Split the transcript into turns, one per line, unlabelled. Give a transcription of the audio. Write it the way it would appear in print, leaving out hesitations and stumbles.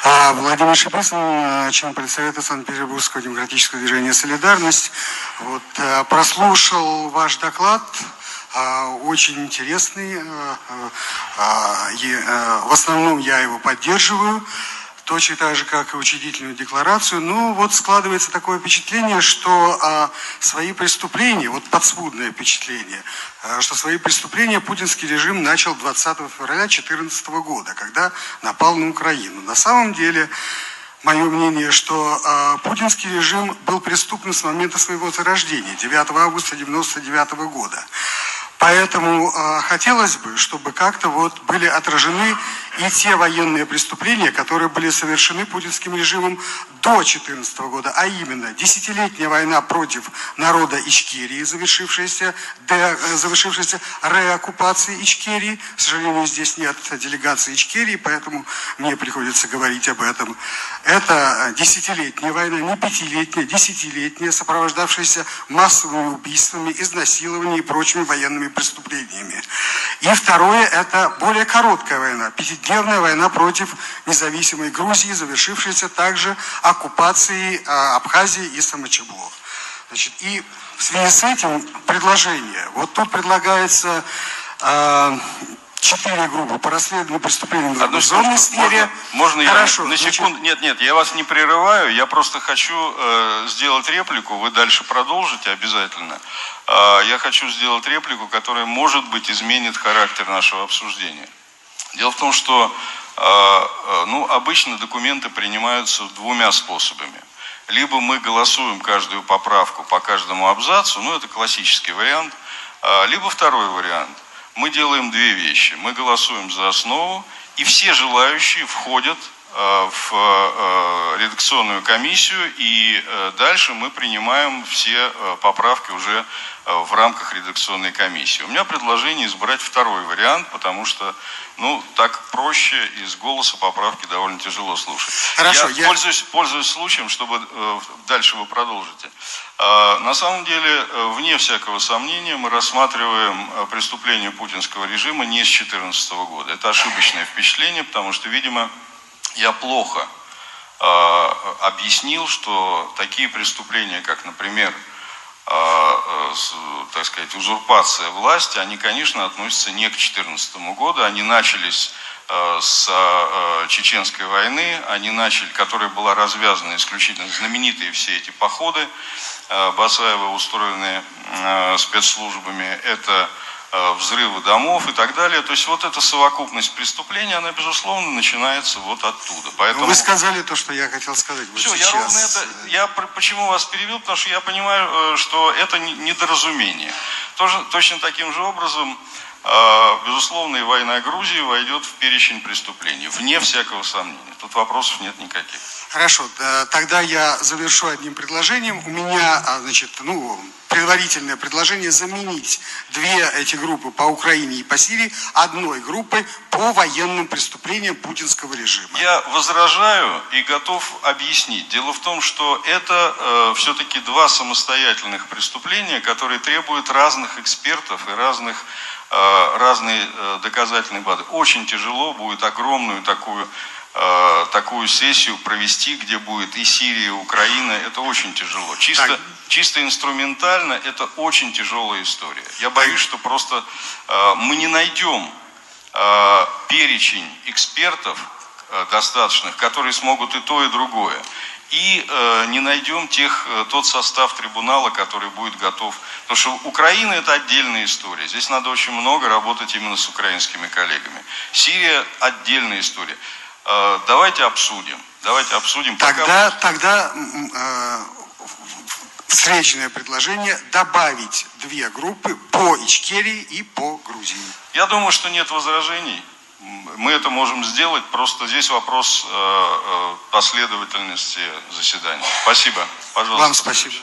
Владимир Шипицын, член Политсовета Санкт-Петербургского демократического движения «Солидарность». Прослушал ваш доклад, очень интересный. В основном я его поддерживаю, точно так же, как и учредительную декларацию. Но складывается такое впечатление, что свои преступления, подспудное впечатление, что свои преступления путинский режим начал 20 февраля 2014 года, когда напал на Украину. На самом деле, мое мнение, что путинский режим был преступным с момента своего зарождения, 9 августа 1999 года. Поэтому хотелось бы, чтобы как-то были отражены и те военные преступления, которые были совершены путинским режимом до 2014 года, а именно десятилетняя война против народа Ичкерии, завершившаяся реоккупацией Ичкерии. К сожалению, здесь нет делегации Ичкерии, поэтому мне приходится говорить об этом. Это десятилетняя война, не пятилетняя, десятилетняя, сопровождавшаяся массовыми убийствами, изнасилованиями и прочими военными преступлениями. И второе, это более короткая война, пятидневная война против независимой Грузии, завершившаяся также оккупацией Абхазии и Самочебло. И в связи с этим предложение. Тут предлагается 4 группы по расследованию преступлений в информационной сфере.
Можно
Хорошо,
я на секунду? Нет, я вас не прерываю, я просто хочу сделать реплику, вы дальше продолжите обязательно. Я хочу сделать реплику, которая, может быть, изменит характер нашего обсуждения. Дело в том, что обычно документы принимаются двумя способами. Либо мы голосуем каждую поправку по каждому абзацу, это классический вариант, либо второй вариант. Мы делаем две вещи. Мы голосуем за основу, и все желающие входят в редакционную комиссию, и дальше мы принимаем все поправки уже в рамках редакционной комиссии. У меня предложение избрать второй вариант, потому что, так проще, из голоса поправки довольно тяжело слушать.
Хорошо,
я пользуюсь случаем, чтобы дальше вы продолжите. На самом деле, вне всякого сомнения, мы рассматриваем преступление путинского режима не с 2014 года. Это ошибочное впечатление, потому что, видимо, я плохо объяснил, что такие преступления, как, например, узурпация власти, они, конечно, относятся не к 2014 году, они начались с Чеченской войны, которая была развязана исключительно знаменитые все эти походы Басаева, устроенные спецслужбами, это взрывы домов и так далее. То есть эта совокупность преступлений, она, безусловно, начинается оттуда. Поэтому...
Вы сказали то, что я хотел сказать.
Все, я почему вас перебил? Потому что я понимаю, что это недоразумение. Точно таким же образом, безусловно, и война Грузии войдет в перечень преступлений, вне всякого сомнения. Тут вопросов нет никаких.
Хорошо, тогда я завершу одним предложением. У меня, предварительное предложение заменить две эти группы по Украине и по Сирии одной группой по военным преступлениям путинского режима.
Я возражаю и готов объяснить. Дело в том, что это все-таки два самостоятельных преступления, которые требуют разных экспертов и разные доказательные базы. Очень тяжело будет огромную такую сессию провести, где будет и Сирия, и Украина. Это очень тяжело. Чисто инструментально это очень тяжелая история. Я боюсь, что просто мы не найдем перечень экспертов достаточных, которые смогут и то, и другое. И не найдем тот состав трибунала, который будет готов. Потому что Украина – это отдельная история. Здесь надо очень много работать именно с украинскими коллегами. Сирия – отдельная история. Давайте обсудим.
Тогда встречное предложение добавить две группы по Ичкерии и по Грузии.
Я думаю, что нет возражений. Мы это можем сделать. Просто здесь вопрос последовательности заседания. Спасибо. Пожалуйста.
Вам спасибо.